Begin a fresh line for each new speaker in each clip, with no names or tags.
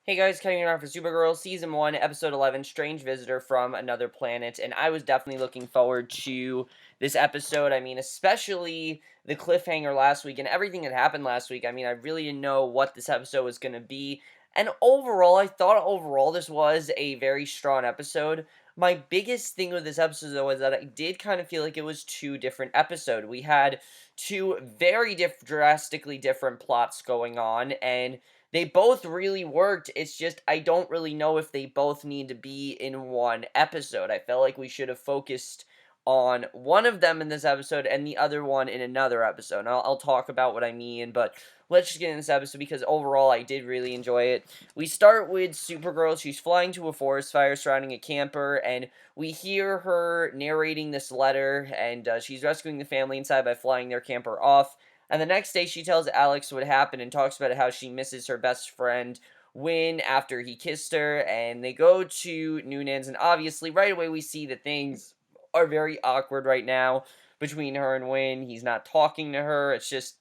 Hey guys, coming around for Supergirl, Season 1, Episode 11, Strange Visitor from Another Planet, and I was definitely looking forward to this episode. I mean, especially the cliffhanger last week and everything that happened last week. I mean, I really didn't know what this episode was going to be, and overall, I thought overall this was a very strong episode. My biggest thing with this episode, though, is that I did kind of feel like it was two different episodes. We had two very drastically different plots going on, and they both really worked. It's just I don't really know if they both need to be in one episode. I felt like we should have focused on one of them in this episode and the other one in another episode. And I'll talk about what I mean, but let's just get in this episode because overall I did really enjoy it. We start with Supergirl. She's flying to a forest fire surrounding a camper, and we hear her narrating this letter, and she's rescuing the family inside by flying their camper off. And the next day, she tells Alex what happened and talks about how she misses her best friend, Winn, after he kissed her. And they go to Noonan's, and obviously, right away, we see that things are very awkward right now between her and Winn. He's not talking to her. It's just,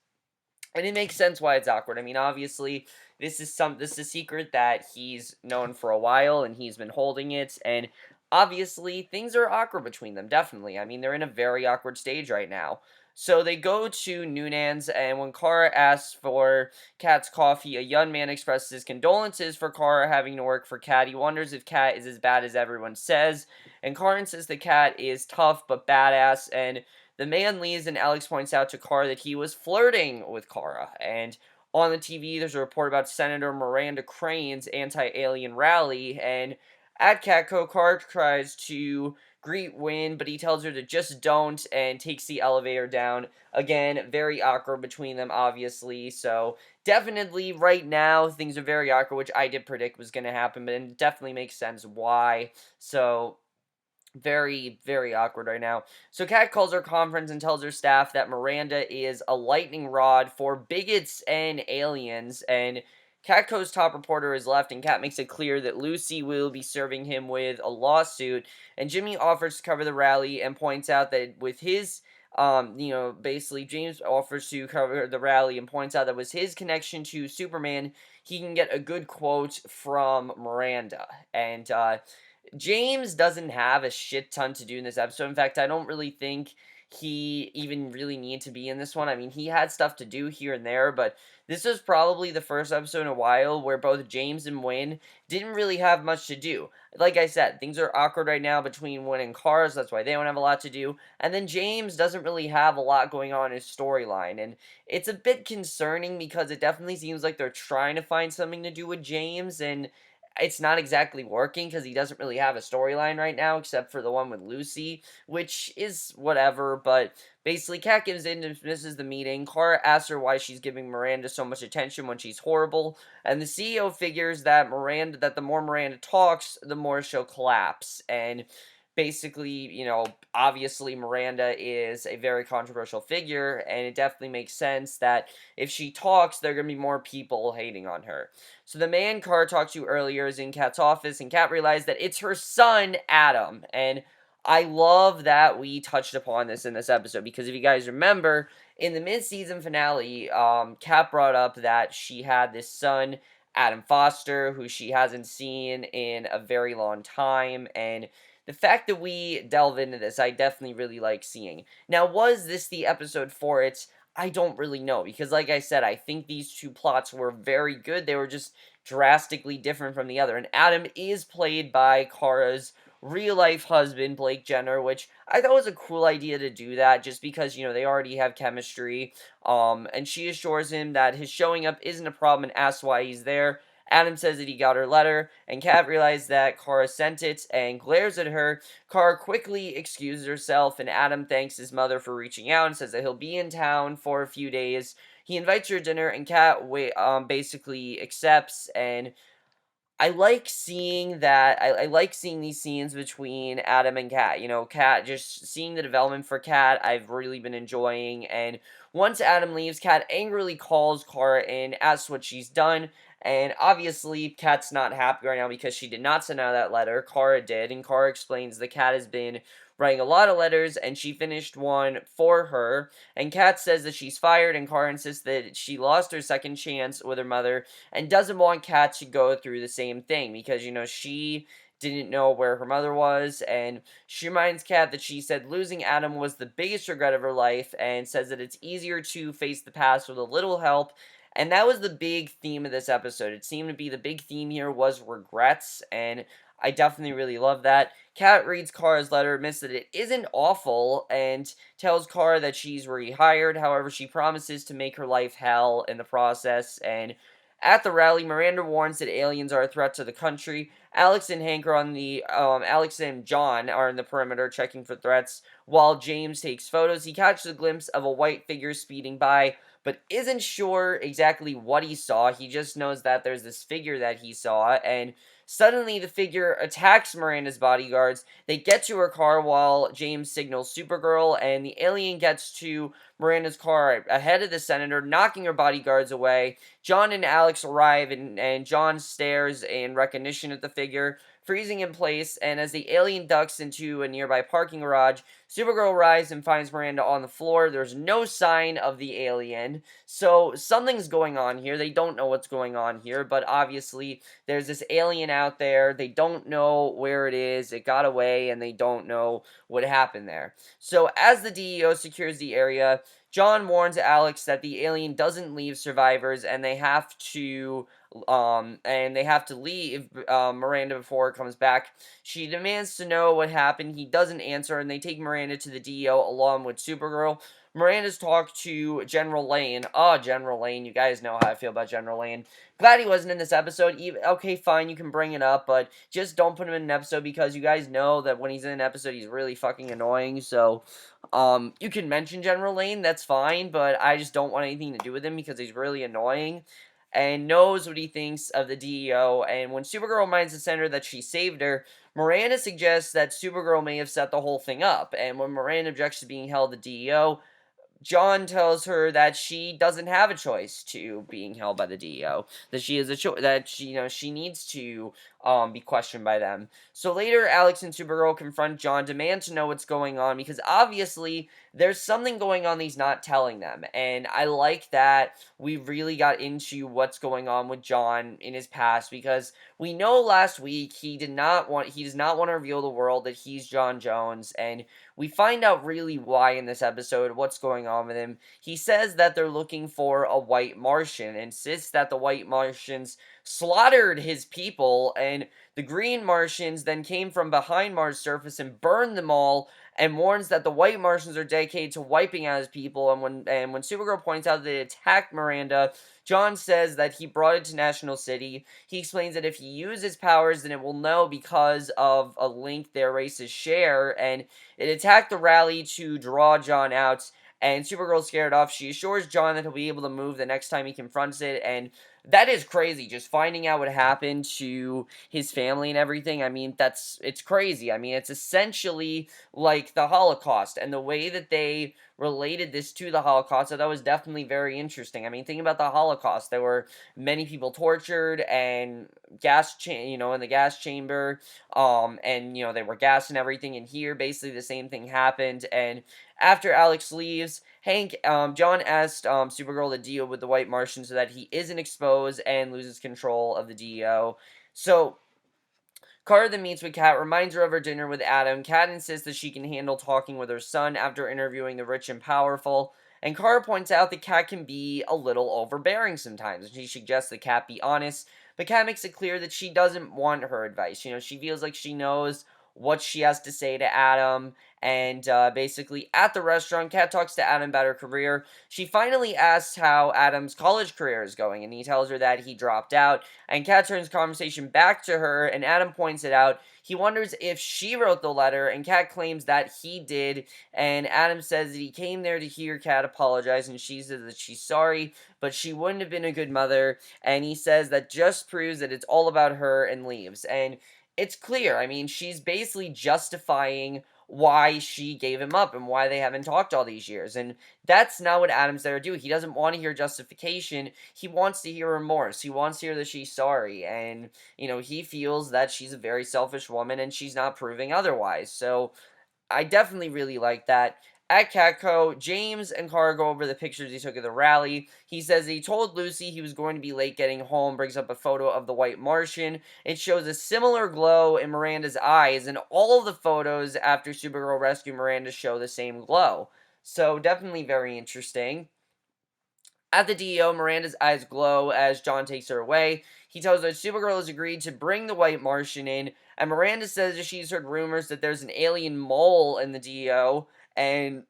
and it makes sense why it's awkward. I mean, obviously, this is a secret that he's known for a while, and he's been holding it. And obviously, things are awkward between them. Definitely. I mean, they're in a very awkward stage right now. So they go to Noonan's, and when Kara asks for Kat's coffee, a young man expresses his condolences for Kara having to work for Kat. He wonders if Kat is as bad as everyone says, and Kara says the Kat is tough but badass, and the man leaves, and Alex points out to Kara that he was flirting with Kara. And on the TV, there's a report about Senator Miranda Crane's anti-alien rally, and at Catco, Kara tries to greet Winn, but he tells her to just don't and takes the elevator down. Again, very awkward between them, obviously. So, definitely, right now, things are very awkward, which I did predict was going to happen, but it definitely makes sense why. So, very, very awkward right now. So Kat calls her conference and tells her staff that Miranda is a lightning rod for bigots and aliens, and Catco's top reporter is left, and Kat makes it clear that Lucy will be serving him with a lawsuit, and Jimmy offers to cover the rally and points out that with his basically James offers to cover the rally and points out that with his connection to Superman, he can get a good quote from Miranda. And James doesn't have a shit ton to do in this episode. In fact, I don't really think he even really needed to be in this one. I mean, he had stuff to do here and there, but this was probably the first episode in a while where both James and Winn didn't really have much to do. Like I said, things are awkward right now between Winn and Kara, so that's why they don't have a lot to do. And then James doesn't really have a lot going on in his storyline, and it's a bit concerning because it definitely seems like they're trying to find something to do with James, and it's not exactly working because he doesn't really have a storyline right now except for the one with Lucy, which is whatever, but basically Kat gives in and dismisses the meeting. Kara asks her why she's giving Miranda so much attention when she's horrible, and the CEO figures that the more Miranda talks, the more she'll collapse, and basically, obviously Miranda is a very controversial figure, and it definitely makes sense that if she talks, there are going to be more people hating on her. So the man Kara talked to earlier is in Kat's office, and Kat realized that it's her son, Adam. And I love that we touched upon this in this episode, because if you guys remember, in the mid-season finale, Kat brought up that she had this son, Adam Foster, who she hasn't seen in a very long time, and the fact that we delve into this, I definitely really like seeing. Now, was this the episode for it? I don't really know, because like I said, I think these two plots were very good. They were just drastically different from the other. And Adam is played by Kara's real-life husband, Blake Jenner, which I thought was a cool idea to do that, just because, they already have chemistry. And she assures him that his showing up isn't a problem and asks why he's there. Adam says that he got her letter, and Kat realizes that Kara sent it and glares at her. Kara quickly excuses herself, and Adam thanks his mother for reaching out and says that he'll be in town for a few days. He invites her to dinner, and Kat basically accepts, and I like seeing that. I like seeing these scenes between Adam and Kat. Kat, just seeing the development for Kat, I've really been enjoying. And once Adam leaves, Kat angrily calls Kara and asks what she's done. And obviously, Kat's not happy right now because she did not send out that letter. Kara did, and Kara explains that Kat has been writing a lot of letters, and she finished one for her. And Kat says that she's fired, and Kara insists that she lost her second chance with her mother and doesn't want Kat to go through the same thing because, she didn't know where her mother was, and she reminds Kat that she said losing Adam was the biggest regret of her life and says that it's easier to face the past with a little help. And that was the big theme of this episode. It seemed to be the big theme here was regrets, and I definitely really love that. Kat reads Kara's letter, admits that it isn't awful, and tells Kara that she's rehired. However, she promises to make her life hell in the process. And at the rally, Miranda warns that aliens are a threat to the country. Alex and Hank are on the Alex and John are in the perimeter checking for threats, while James takes photos. He catches a glimpse of a white figure speeding by, but isn't sure exactly what he saw. He just knows that there's this figure that he saw, and suddenly the figure attacks Miranda's bodyguards. They get to her car while James signals Supergirl, and the alien gets to Miranda's car ahead of the senator, knocking her bodyguards away. John and Alex arrive, and John stares in recognition at the figure, freezing in place, and as the alien ducks into a nearby parking garage, Supergirl arrives and finds Miranda on the floor. There's no sign of the alien, so something's going on here. They don't know what's going on here, but obviously there's this alien out there. They don't know where it is. It got away, and they don't know what happened there. So as the DEO secures the area, John warns Alex that the alien doesn't leave survivors, and they have to leave Miranda before it comes back. She demands to know what happened. He doesn't answer, and they take Miranda to the DEO along with Supergirl. Miranda's talked to General Lane. Oh, General Lane, you guys know how I feel about General Lane. Glad he wasn't in this episode. Okay, fine, you can bring it up, but just don't put him in an episode because you guys know that when he's in an episode, he's really fucking annoying. So, you can mention General Lane, that's fine, but I just don't want anything to do with him because he's really annoying and knows what he thinks of the DEO. And when Supergirl reminds the senator that she saved her, Miranda suggests that Supergirl may have set the whole thing up. And when Miranda objects to being held at the DEO, John tells her that she doesn't have a choice to being held by the DEO. That she has a choice. That she needs to be questioned by them. So later, Alex and Supergirl confront John, demand to know what's going on because obviously there's something going on that he's not telling them. And I like that we really got into what's going on with John in his past because we know last week he does not want to reveal the world that he's John Jones, and we find out really why in this episode, what's going on with him. He says that they're looking for a white Martian, insists that the white Martians slaughtered his people, and the green Martians then came from behind Mars' surface and burned them all, and warns that the white Martians are dedicated to wiping out his people. And when Supergirl points out that they attacked Miranda, John says that he brought it to National City. He explains that if he uses powers, then it will know because of a link their races share, and it attacked the rally to draw John out, and Supergirl's scared off. She assures John that he'll be able to move the next time he confronts it, and that is crazy, just finding out what happened to his family and everything. I mean, it's crazy. I mean, it's essentially like the Holocaust, and the way that they related this to the Holocaust, so that was definitely very interesting. I mean, think about the Holocaust. There were many people tortured and in the gas chamber, and they were gassed and everything. And here, basically, the same thing happened. And after Alex leaves, John asked Supergirl to deal with the White Martian so that he isn't exposed and loses control of the DEO. So Kara then meets with Kat, reminds her of her dinner with Adam. Kat insists that she can handle talking with her son after interviewing the rich and powerful. And Kara points out that Kat can be a little overbearing sometimes. She suggests that Kat be honest, but Kat makes it clear that she doesn't want her advice. She feels like she knows what she has to say to Adam. And basically, at the restaurant, Kat talks to Adam about her career. She finally asks how Adam's college career is going, and he tells her that he dropped out. And Kat turns conversation back to her, and Adam points it out. He wonders if she wrote the letter, and Kat claims that he did. And Adam says that he came there to hear Kat apologize, and she says that she's sorry, but she wouldn't have been a good mother. And he says that just proves that it's all about her, and leaves. And it's clear. I mean, she's basically justifying why she gave him up and why they haven't talked all these years. And that's not what Adam's there to do. He doesn't want to hear justification. He wants to hear remorse. He wants to hear that she's sorry. And, he feels that she's a very selfish woman and she's not proving otherwise. So, I definitely really like that. At Catco, James and Kara go over the pictures he took at the rally. He says he told Lucy he was going to be late getting home, brings up a photo of the White Martian. It shows a similar glow in Miranda's eyes, and all of the photos after Supergirl rescued Miranda show the same glow. So definitely very interesting. At the DEO, Miranda's eyes glow as John takes her away. He tells her Supergirl has agreed to bring the White Martian in, and Miranda says that she's heard rumors that there's an alien mole in the DEO, and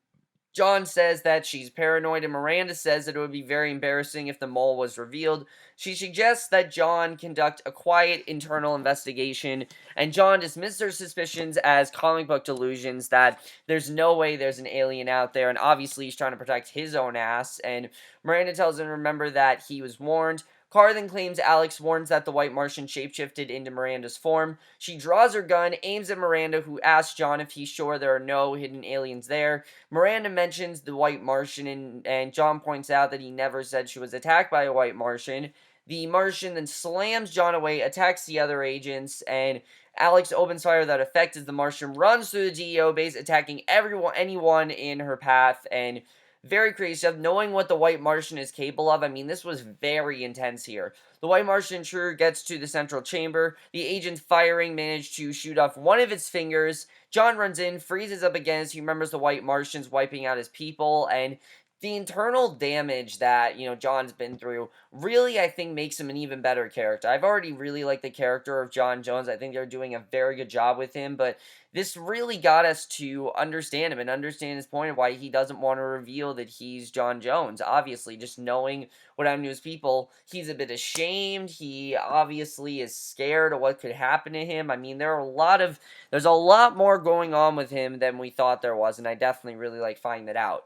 John says that she's paranoid, and Miranda says that it would be very embarrassing if the mole was revealed. She suggests that John conduct a quiet internal investigation, and John dismisses her suspicions as comic book delusions that there's no way there's an alien out there, and obviously he's trying to protect his own ass, and Miranda tells him to remember that he was warned. Kara then claims Alex warns that the White Martian shapeshifted into Miranda's form. She draws her gun, aims at Miranda, who asks John if he's sure there are no hidden aliens there. Miranda mentions the White Martian, and John points out that he never said she was attacked by a White Martian. The Martian then slams John away, attacks the other agents, and Alex opens fire without effect as the Martian runs through the DEO base, attacking anyone in her path, and very crazy stuff. Knowing what the White Martian is capable of, I mean, this was very intense here. The White Martian intruder gets to the central chamber. The agents firing manage to shoot off one of its fingers. John runs in, freezes up again as he remembers the White Martians wiping out his people, and the internal damage that, John's been through really, I think, makes him an even better character. I've already really liked the character of John Jones. I think they're doing a very good job with him, but this really got us to understand him and understand his point of why he doesn't want to reveal that he's John Jones. Obviously, just knowing what happened to his people, he's a bit ashamed. He obviously is scared of what could happen to him. I mean, there's a lot more going on with him than we thought there was, and I definitely really like finding that out.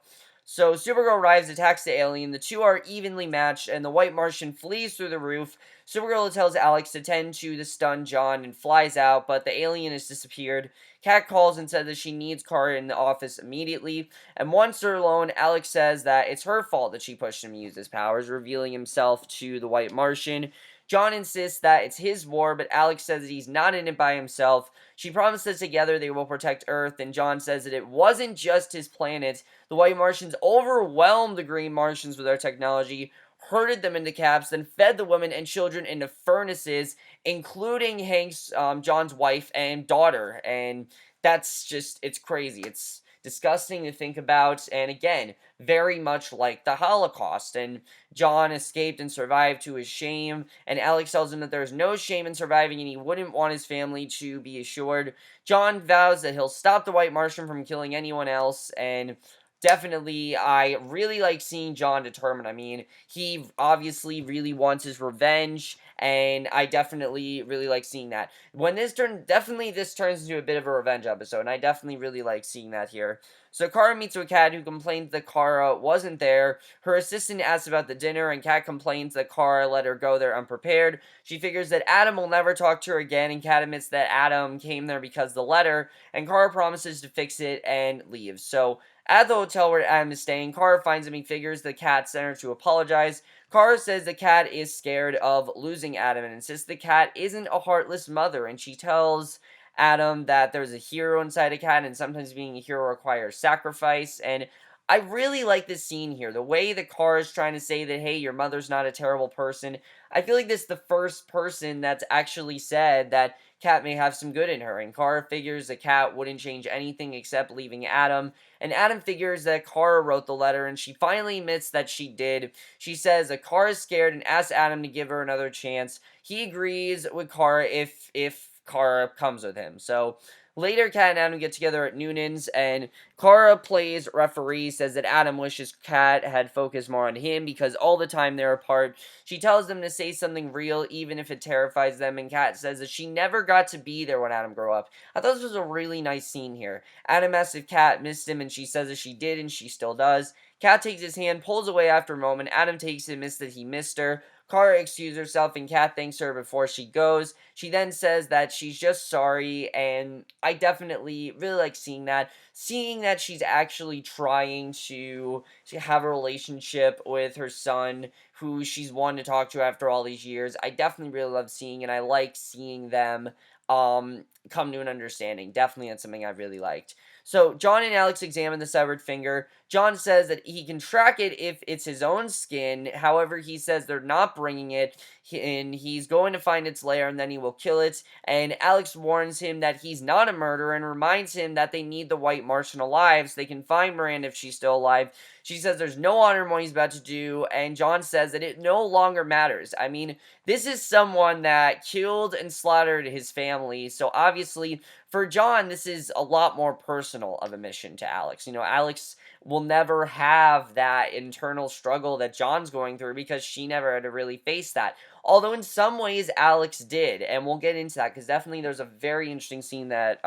So Supergirl arrives, attacks the alien. The two are evenly matched, and the White Martian flees through the roof. Supergirl tells Alex to tend to the stunned John and flies out, but the alien has disappeared. Kat calls and says that she needs Kara in the office immediately, and once they're alone, Alex says that it's her fault that she pushed him to use his powers, revealing himself to the White Martian. John insists that it's his war, but Alex says that he's not in it by himself. She promises together they will protect Earth, and John says that it wasn't just his planet. The White Martians overwhelmed the Green Martians with their technology, herded them into caps, then fed the women and children into furnaces, including Hank's, John's wife and daughter. And that's just, it's crazy. It's disgusting to think about, and again, very much like the Holocaust. And John escaped and survived to his shame, and Alex tells him that there's no shame in surviving and he wouldn't want his family to be assured. John vows that he'll stop the White Martian from killing anyone else, and definitely, I really like seeing John determined. I mean, he obviously really wants his revenge, and I definitely really like seeing that. This turns into a bit of a revenge episode, and I definitely really like seeing that here. So Kara meets with Kat, who complains that Kara wasn't there. Her assistant asks about the dinner, and Kat complains that Kara let her go there unprepared. She figures that Adam will never talk to her again, and Kat admits that Adam came there because of the letter, and Kara promises to fix it and leaves. So at the hotel where Adam is staying, Kara finds him and figures the Cat sent her to apologize. Kara says the Cat is scared of losing Adam and insists the Cat isn't a heartless mother, and she tells Adam that there's a hero inside a cat, and sometimes being a hero requires sacrifice. And I really like this scene here. The way that Kara is trying to say that, hey, your mother's not a terrible person. I feel like this is the first person that's actually said that Kat may have some good in her, and Kara figures the Cat wouldn't change anything except leaving Adam, and Adam figures that Kara wrote the letter, and she finally admits that she did. She says that Kara is scared and asks Adam to give her another chance. He agrees with Kara if Kara comes with him. So later, Kat and Adam get together at Noonan's, and Kara plays referee, says that Adam wishes Kat had focused more on him because all the time they're apart. She tells them to say something real, even if it terrifies them, and Kat says that she never got to be there when Adam grew up. I thought this was a really nice scene here. Adam asks if Kat missed him, and she says that she did, and she still does. Kat takes his hand, pulls away after a moment. Adam takes it, admits that he missed her. Kara excuses herself, and Kat thanks her before she goes. She then says that she's just sorry, and I definitely really like seeing that. Seeing that she's actually trying to have a relationship with her son, who she's wanted to talk to after all these years. I definitely really love seeing, and I like seeing them come to an understanding. Definitely that's something I really liked. So John and Alex examine the severed finger. John says that he can track it if it's his own skin. However, he says they're not bringing it, and he's going to find its lair, and then he will kill it. And Alex warns him that he's not a murderer and reminds him that they need the White Martian alive so they can find Miranda if she's still alive. She says there's no honor in what he's about to do, and John says that it no longer matters. I mean, this is someone that killed and slaughtered his family, so obviously for John, this is a lot more personal of a mission to Alex. Alex will never have that internal struggle that John's going through because she never had to really face that. Although in some ways Alex did, and we'll get into that because definitely there's a very interesting scene that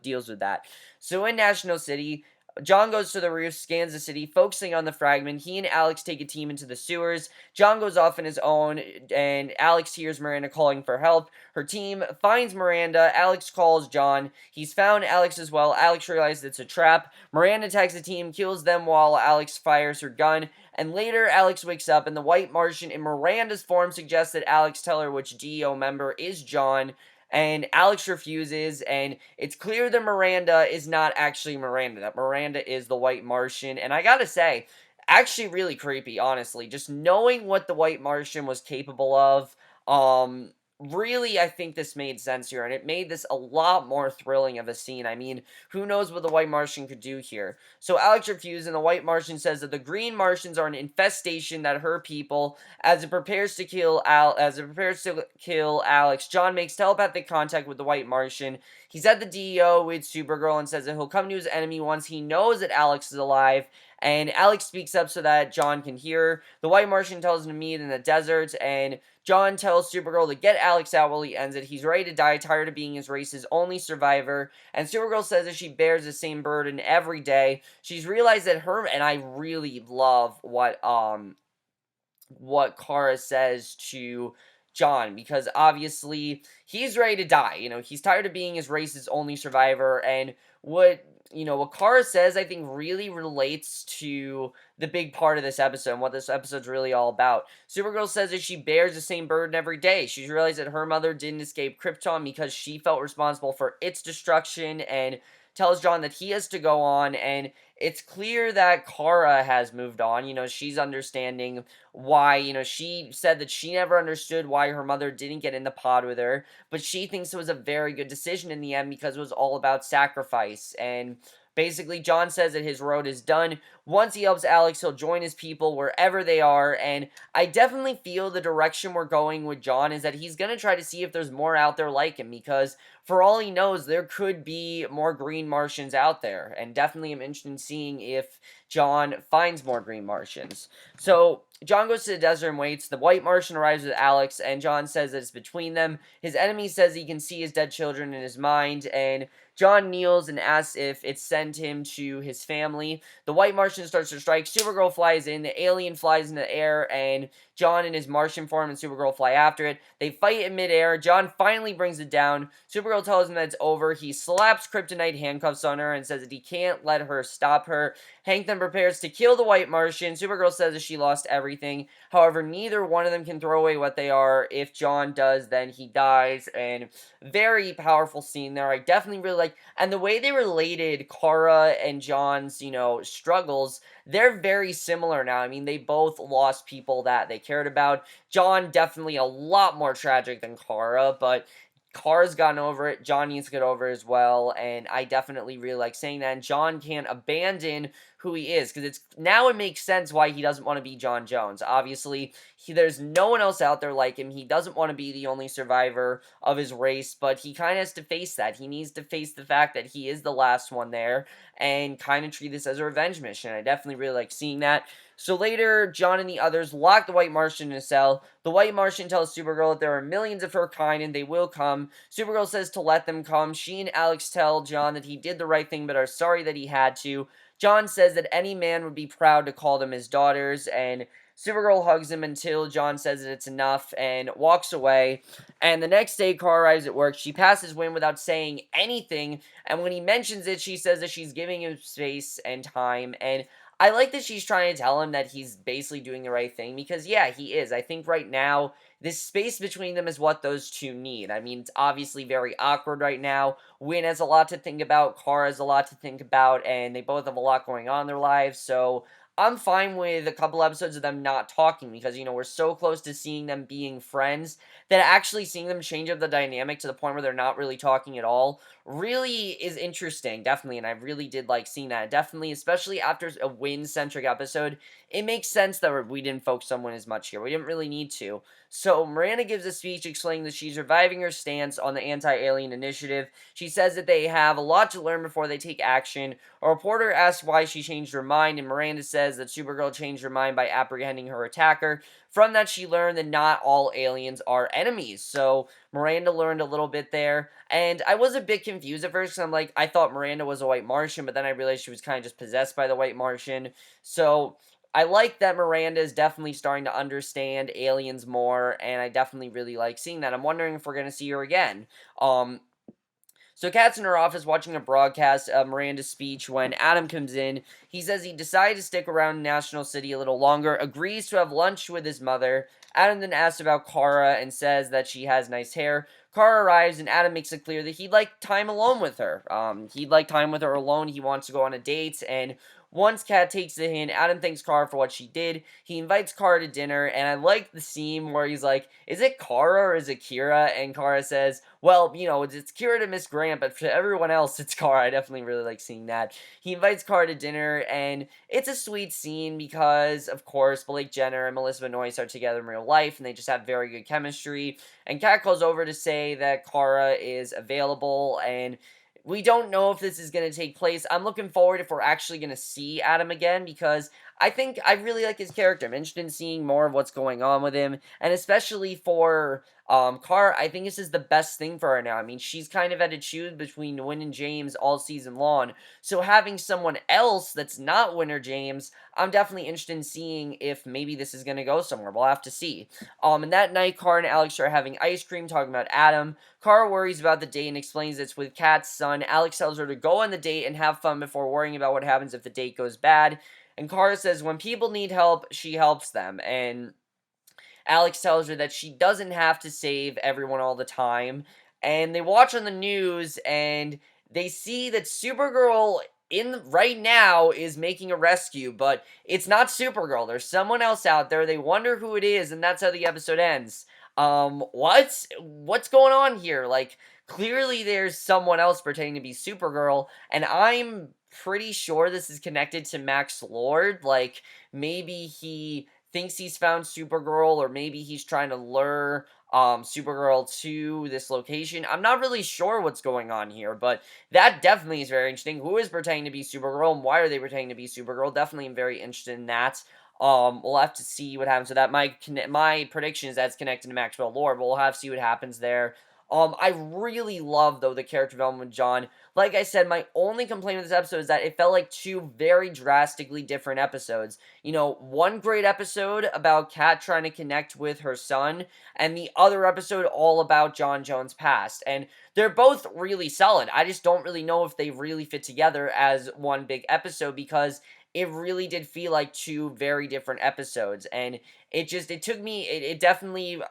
deals with that. So in National City, John goes to the roof, scans the city, focusing on the fragment. He and Alex take a team into the sewers. John goes off on his own, and Alex hears Miranda calling for help. Her team finds Miranda. Alex calls John. He's found Alex as well. Alex realizes it's a trap. Miranda attacks the team, kills them while Alex fires her gun. And later, Alex wakes up, and the White Martian in Miranda's form suggests that Alex tell her which DEO member is John. And Alex refuses, and it's clear that Miranda is not actually Miranda, that Miranda is the White Martian. And I gotta say, actually really creepy, honestly. Just knowing what the White Martian was capable of, really, I think this made sense here, and it made this a lot more thrilling of a scene. I mean, who knows what the White Martian could do here? So Alex refuses, and the White Martian says that the Green Martians are an infestation that hurt people. As it prepares to kill Alex, John makes telepathic contact with the White Martian. He's at the DEO with Supergirl and says that he'll come to his enemy once he knows that Alex is alive. And Alex speaks up so that John can hear her. The White Martian tells him to meet in the desert, and John tells Supergirl to get Alex out while he ends it. He's ready to die, tired of being his race's only survivor. And Supergirl says that she bears the same burden every day. She's realized that and I really love what Kara says to John, because obviously he's ready to die. He's tired of being his race's only survivor, and what Kara says, I think, really relates to the big part of this episode and what this episode's really all about. Supergirl says that she bears the same burden every day. She's realized that her mother didn't escape Krypton because she felt responsible for its destruction, and tells John that he has to go on, and it's clear that Kara has moved on. She's understanding why, she said that she never understood why her mother didn't get in the pod with her, but she thinks it was a very good decision in the end because it was all about sacrifice. And basically, John says that his road is done. Once he helps Alex, he'll join his people wherever they are, and I definitely feel the direction we're going with John is that he's going to try to see if there's more out there like him, because for all he knows, there could be more Green Martians out there, and definitely I'm interested in seeing if John finds more Green Martians. So John goes to the desert and waits. The White Martian arrives with Alex, and John says that it's between them. His enemy says he can see his dead children in his mind, and John kneels and asks if it sent him to his family. The White Martian starts to strike. Supergirl flies in. The alien flies in the air, and John in his Martian form and Supergirl fly after it. They fight in midair. John finally brings it down. Supergirl tells him that it's over. He slaps kryptonite handcuffs on her and says that he can't let her stop her. Hank then prepares to kill the White Martian. Supergirl says that she lost everything. However, neither one of them can throw away what they are. If John does, then he dies. And very powerful scene there. I definitely really like. And the way they related Kara and John's, struggles, they're very similar now. I mean, they both lost people that they cared about. John definitely a lot more tragic than Kara, but Kara's gotten over it. John needs to get over it as well, and I definitely really like saying that. And John can't abandon who he is, because it makes sense why he doesn't want to be John Jones. Obviously, there's no one else out there like him. He doesn't want to be the only survivor of his race, but he kind of has to face that. He needs to face the fact that he is the last one there, and kind of treat this as a revenge mission. I definitely really like seeing that. So later, John and the others lock the White Martian in a cell. The White Martian tells Supergirl that there are millions of her kind and they will come. Supergirl says to let them come. She and Alex tell John that he did the right thing but are sorry that he had to. John says that any man would be proud to call them his daughters, and Supergirl hugs him until John says that it's enough and walks away. And the next day, Kara arrives at work. She passes Winn without saying anything, and when he mentions it, she says that she's giving him space and time. And I like that she's trying to tell him that he's basically doing the right thing because, yeah, he is. I think right now, this space between them is what those two need. I mean, it's obviously very awkward right now. Winn has a lot to think about, Kara has a lot to think about, and they both have a lot going on in their lives, so I'm fine with a couple episodes of them not talking because, we're so close to seeing them being friends that actually seeing them change up the dynamic to the point where they're not really talking at all really is interesting, definitely, and I really did like seeing that. Definitely, especially after a Winn-centric episode, it makes sense that we didn't focus on Winn as much here. We didn't really need to. So, Miranda gives a speech explaining that she's reviving her stance on the anti-alien initiative. She says that they have a lot to learn before they take action. A reporter asks why she changed her mind, and Miranda says that Supergirl changed her mind by apprehending her attacker. From that, she learned that not all aliens are enemies. So, Miranda learned a little bit there, and I was a bit confused at first because I thought Miranda was a white Martian, but then I realized she was kind of just possessed by the white Martian. So, I like that Miranda is definitely starting to understand aliens more, and I definitely really like seeing that. I'm wondering if we're going to see her again. So Kat's in her office watching a broadcast of Miranda's speech when Adam comes in. He says he decided to stick around National City a little longer, agrees to have lunch with his mother. Adam then asks about Kara and says that she has nice hair. Kara arrives and Adam makes it clear that he'd like time alone with her. He'd like time with her alone. He wants to go on a date, and once Kat takes the hint, Adam thanks Kara for what she did. He invites Kara to dinner, and I like the scene where he's like, is it Kara or is it Kira? And Kara says, well, it's Kira to Miss Grant, but for everyone else, it's Kara. I definitely really like seeing that. He invites Kara to dinner, and it's a sweet scene because, of course, Blake Jenner and Melissa Benoist are together in real life, and they just have very good chemistry. And Kat calls over to say that Kara is available, and we don't know if this is going to take place. I'm looking forward if we're actually going to see Adam again because I think I really like his character. I'm interested in seeing more of what's going on with him, and especially for Kara, I think this is the best thing for her now. I mean, she's kind of had to choose between Winn and James all season long, so having someone else that's not Winn or James, I'm definitely interested in seeing if maybe this is going to go somewhere. We'll have to see. And that night, Kara and Alex are having ice cream, talking about Adam. Kara worries about the date and explains it's with Kat's son. Alex tells her to go on the date and have fun before worrying about what happens if the date goes bad. And Kara says when people need help, she helps them. And Alex tells her that she doesn't have to save everyone all the time. And they watch on the news and they see that Supergirl in right now is making a rescue, but it's not Supergirl. There's someone else out there. They wonder who it is, and that's how the episode ends. What's going on here? Like, clearly there's someone else pretending to be Supergirl, and I'm pretty sure this is connected to Max Lord. Like, maybe he thinks he's found Supergirl, or maybe he's trying to lure Supergirl to this location. I'm not really sure what's going on here, but that definitely is very interesting. Who is pretending to be Supergirl, and why are they pretending to be Supergirl? Definitely am very interested in that. We'll have to see what happens with that. My prediction is that's connected to Maxwell Lord, but we'll have to see what happens there. I really love, though, the character development with John. Like I said, my only complaint with this episode is that it felt like two very drastically different episodes. One great episode about Kat trying to connect with her son, and the other episode all about John Jones' past. And they're both really solid. I just don't really know if they really fit together as one big episode because it really did feel like two very different episodes. And it definitely,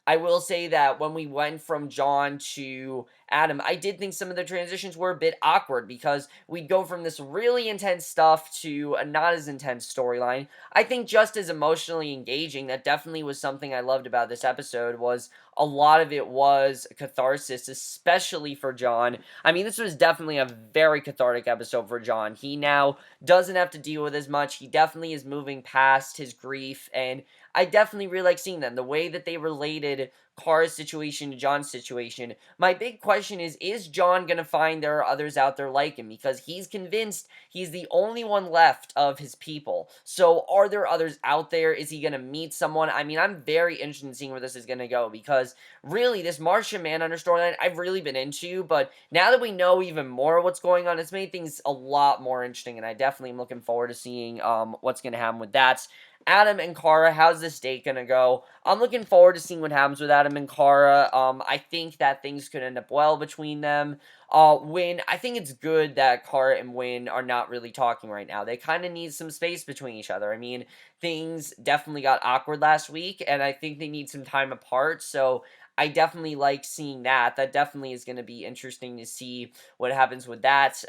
I will say that when we went from John to Adam, I did think some of the transitions were a bit awkward because we'd go from this really intense stuff to a not as intense storyline. I think just as emotionally engaging, that definitely was something I loved about this episode, was a lot of it was catharsis, especially for John. I mean, this was definitely a very cathartic episode for John. He now doesn't have to deal with as much. He definitely is moving past his grief, and I definitely really like seeing them. The way that they related Kara's situation to John's situation. My big question is John going to find there are others out there like him? Because he's convinced he's the only one left of his people. So are there others out there? Is he going to meet someone? I mean, I'm very interested in seeing where this is going to go because really this Martian Manhunter storyline I've really been into, but now that we know even more what's going on, it's made things a lot more interesting, and I definitely am looking forward to seeing what's going to happen with that. Adam and Kara, how's this date gonna go? I'm looking forward to seeing what happens with Adam and Kara. I think that things could end up well between them. Winn, I think it's good that Kara and Winn are not really talking right now. They kind of need some space between each other. I mean, things definitely got awkward last week, and I think they need some time apart. So I definitely like seeing that. That definitely is going to be interesting to see what happens with that.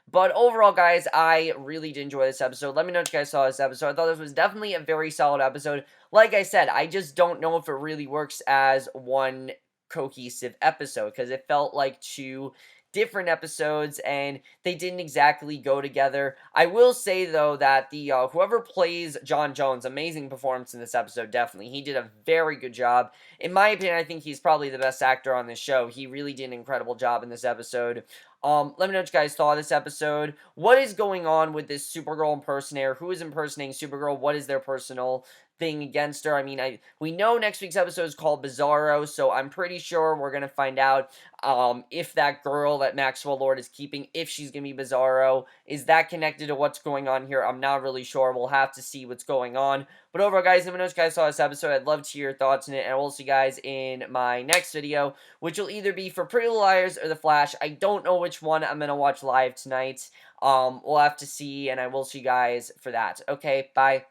But overall, guys, I really did enjoy this episode. Let me know what you guys saw this episode. I thought this was definitely a very solid episode. Like I said, I just don't know if it really works as one cohesive episode because it felt like two different episodes and they didn't exactly go together. I will say though that the whoever plays John Jones, amazing performance in this episode. Definitely, he did a very good job. In my opinion, I think he's probably the best actor on this show. He really did an incredible job in this episode. Let me know what you guys thought of this episode. What is going on with this Supergirl impersonator? Who is impersonating Supergirl? What is their personal thing against her? I mean, we know next week's episode is called Bizarro, so I'm pretty sure we're gonna find out if that girl that Maxwell Lord is keeping, if she's gonna be Bizarro. Is that connected to what's going on here? I'm not really sure. We'll have to see what's going on. But overall, guys, let me know what you guys saw this episode. I'd love to hear your thoughts on it, and I will see you guys in my next video, which will either be for Pretty Little Liars or The Flash. I don't know which one I'm going to watch live tonight. We'll have to see, and I will see you guys for that. Okay, bye.